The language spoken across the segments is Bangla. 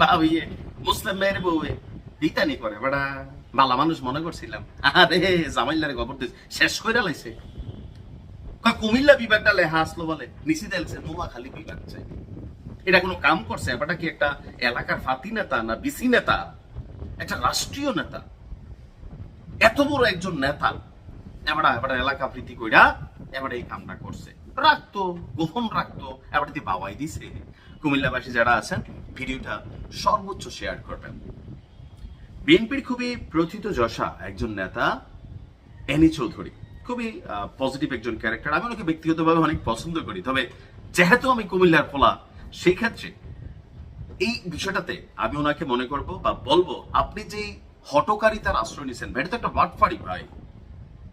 ভাবিয়ে মুসলিম মেয়ের বউয়ে দিতানি করে বেড়া বালা মানুষ মনে করছিলাম। আরে জামাইলারে খবর দিস শেষ কইরা লাইছে। কুমিল্লা বিভাগটা লেহা আসলো বলে নিচে দেখছে নোয়াখালী বিভাগ চাই। এটা কোনো কাম করছে? এবারটা কি একটা এলাকার ফাতি নেতা না বিসি নেতা, একটা রাষ্ট্রীয় নেতা, এত বড় একজন নেতা এবার এলাকা প্রীতি কইরা এবার এই কামটা করছে। রাখতো গোপন রাখতো, এবার দিয়ে বাবাই দিছে। কুমিল্লাবাসী যারা আছেন ভিডিওটা সর্বোচ্চ শেয়ার করবেন। বিএনপির খুবই প্রথিত যশা একজন নেতা এনি চৌধুরী, খুবই পজিটিভ একজন ক্যারেক্টার। আমি ওনাকে ব্যক্তিগতভাবে অনেক পছন্দ করি, তবে যেহেতু আমি কুমিল্লার পোলা সেই ক্ষেত্রে এই বিষয়টাতে আমি ওনাকে মনে করব বা বলবো, আপনি যে হটকারিতার আশ্রয় নিয়েছেন এটা তো একটা বাটফারি ভাই।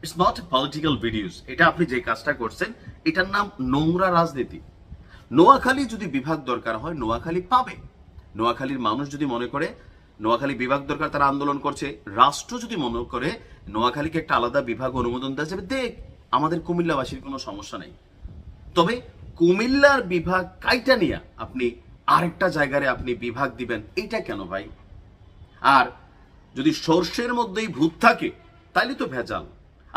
It's not political videos. এটা আপনি যে কাজটা করছেন এটার নাম নোংরা রাজনীতি। নোয়াখালী যদি বিভাগ দরকার হয় নোয়াখালী পাবে। নোয়াখালীর মানুষ যদি মনে করে নোয়াখালী বিভাগ দরকার, তারা আন্দোলন করছে। রাষ্ট্র যদি মনে করে নোয়াখালীকে একটা আলাদা বিভাগ অনুমোদন দেওয়া যাবে, দেখ, আমাদের কুমিল্লাবাসীর কোনো সমস্যা নেই। তবে কুমিল্লার বিভাগ কাইটা নিয়ে আপনি আরেকটা জায়গায় আপনি বিভাগ দিবেন, এইটা কেন ভাই? আর যদি সর্ষের মধ্যেই ভূত থাকে তাইলে তো ভেজাল।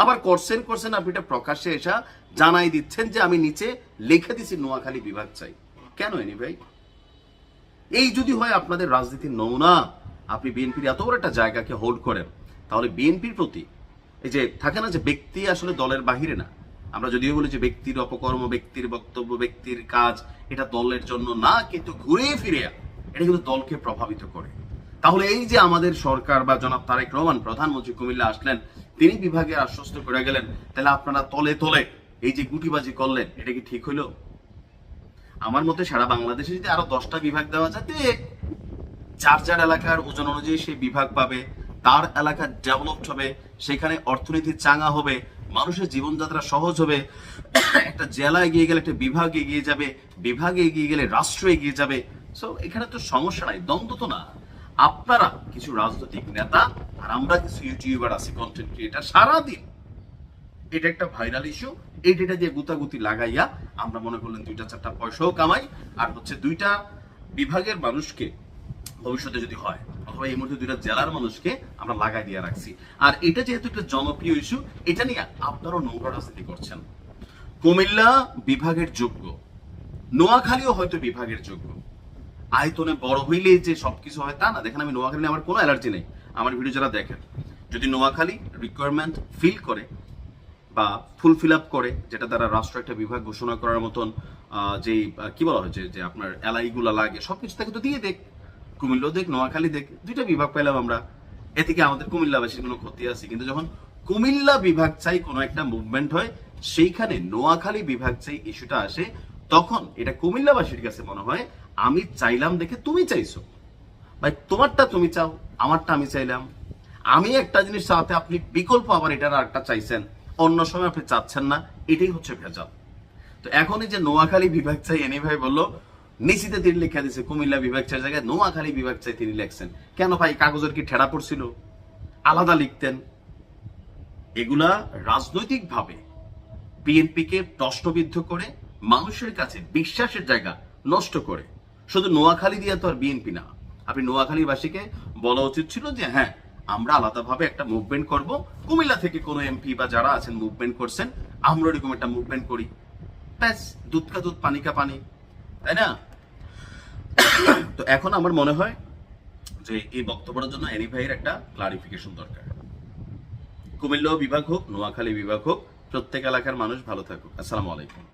আবার করছেন আপনি এটা প্রকাশ্যে এসা জানাই দিচ্ছেন যে আমি নিচে লিখে দিছি নোয়াখালী বিভাগ চাই। কেন এনি ভাই? এই যদি হয় আপনাদের রাজনীতির নমুনা, আপনি বিএনপির এত বড় একটা জায়গাকে হোল্ড করেন, তাহলে বিএনপির প্রতি এই যে থাকে না যে ব্যক্তি আসলে দলের বাহিরে না। আমরা যদিও বলি যে ব্যক্তির অপকর্ম, ব্যক্তির বক্তব্য, ব্যক্তির কাজ এটা দলের জন্য না, কিন্তু ঘুরে ফিরে এটা কিন্তু দলকে প্রভাবিত করে। তাহলে এই যে আমাদের সরকার বা জনাব তারেক রহমান প্রধানমন্ত্রী কুমিল্লা আসলেন, তিনি বিভাগে আশ্বস্ত করে গেলেন, তাহলে আপনারা তলে তলে এই যে গুটিবাজি করলেন, এটা কি ঠিক হইলো? আমার মতে সারা বাংলাদেশে যদি আরো 10টা বিভাগ দেওয়া যায়, যার যার এলাকার ওজন অনুযায়ী সেই বিভাগ পাবে, তার এলাকা ডেভেলপড হবে, সেখানে অর্থনীতি চাঙ্গা হবে, মানুষের জীবনযাত্রা সহজ হবে। একটা জেলা এগিয়ে গেলে একটা বিভাগ এগিয়ে যাবে, বিভাগ এগিয়ে গেলে রাষ্ট্র এগিয়ে যাবে। সো এখানে তো সমস্যা নাই, দ্বন্দ্ব তো না। আপনারা কিছু রাজনৈতিক নেতা আর আমরা কিছু ইউটিউবার আছি, কন্টেন্ট ক্রিয়েটার, সারাদিন এটা একটা ভাইরাল ইস্যু, এই ডেটা দিয়ে গুতাগুতি লাগাইয়া আমরা মনে করলেন 2-4টা পয়সাও কামাই, আর হচ্ছে 2টা বিভাগের মানুষকে ভবিষ্যতে যদি হয়, অথবা এই মুহূর্তে 2টা জেলার মানুষকে আমরা লাগাই দিয়ে রাখছি। আর এটা যেহেতু একটা জনপ্রিয় ইস্যু, এটা নিয়ে আপনারাও নোংরা রাজনীতি করছেন। কুমিল্লা বিভাগের যোগ্য, নোয়াখালীও হয়তো বিভাগের যোগ্য। আয়তনে বড় হইলে যে সবকিছু হয় তা না। দেখেন, আমি নোয়াখালী আমার কোনো অ্যালার্জি নেই। আমার ভিডিও যারা দেখেন, যদি নোয়াখালী রিকোয়ারমেন্ট ফিল করে বা ফুলফিল আপ করে, যেটা দ্বারা রাষ্ট্র একটা বিভাগ ঘোষণা করার মতন যে কি বলা হয়েছে যে আপনার এলাইগুলা লাগে, সবকিছু তাকে তো দিয়ে দেখ। কুমিল্লা দেখ, নোয়াখালী দেখ, 2টা বিভাগ পেলাম আমরা, এ থেকে আমাদের কুমিল্লাবাসীর কোনো ক্ষতি আছে? কিন্তু যখন কুমিল্লা বিভাগ চাই কোনো একটা মুভমেন্ট হয়, সেইখানে নোয়াখালী বিভাগ চাই ইস্যুটা আসে, তখন এটা কুমিল্লাবাসীর কাছে মনে হয় আমি চাইলাম দেখে তুমি চাইছো। ভাই, তোমারটা তুমি চাও, আমারটা আমি চাইলাম। আমি একটা জিনিস চাওয়াতে আপনি বিকল্প আবার এটার আরেকটা চাইছেন, অন্য সময় আপনি চাচ্ছেন না, এটাই হচ্ছে ভেজাল। তো এখন এই যে নোয়াখালী বিভাগ চাই এনি ভাই বললো, নিশ্চিতে তিনি লেখা দিছে কুমিল্লা বিভাগ চাই জায়গায় নোয়াখালী বিভাগ চাই তিনি লেখছেন। কেন ভাই? কাগজের কি ঠেড়া পড়ছিল? আলাদা লিখতেন। এগুলা রাজনৈতিক ভাবে বিএনপিকে প্রশ্নবিদ্ধ করে, মানুষের কাছে বিশ্বাসের জায়গা নষ্ট করে। শুধু নোয়াখালী দিয়ে তো আর বিএনপি না, আপনি নোয়াখালীবাসীকে বলা উচিত ছিল যে হ্যাঁ, আমরা আলাদাভাবে একটা মুভমেন্ট করব, কুমিল্লা থেকে কোনো এমপি বা যারা আছেন মুভমেন্ট করছেন, আমরা এরকম একটা মুভমেন্ট করি, ব্যাস, দুধ কা দুধ পানি কা পানি, তাই না? তো এখন আমার মনে হয় যে এই বক্তব্যের জন্য এনি ভাইয়ের একটা ক্লারিফিকেশন দরকার। কুমিল্লা বিভাগ হোক, নোয়াখালী বিভাগ হোক, প্রত্যেক এলাকার মানুষ ভালো থাকুক। আসসালামু আলাইকুম।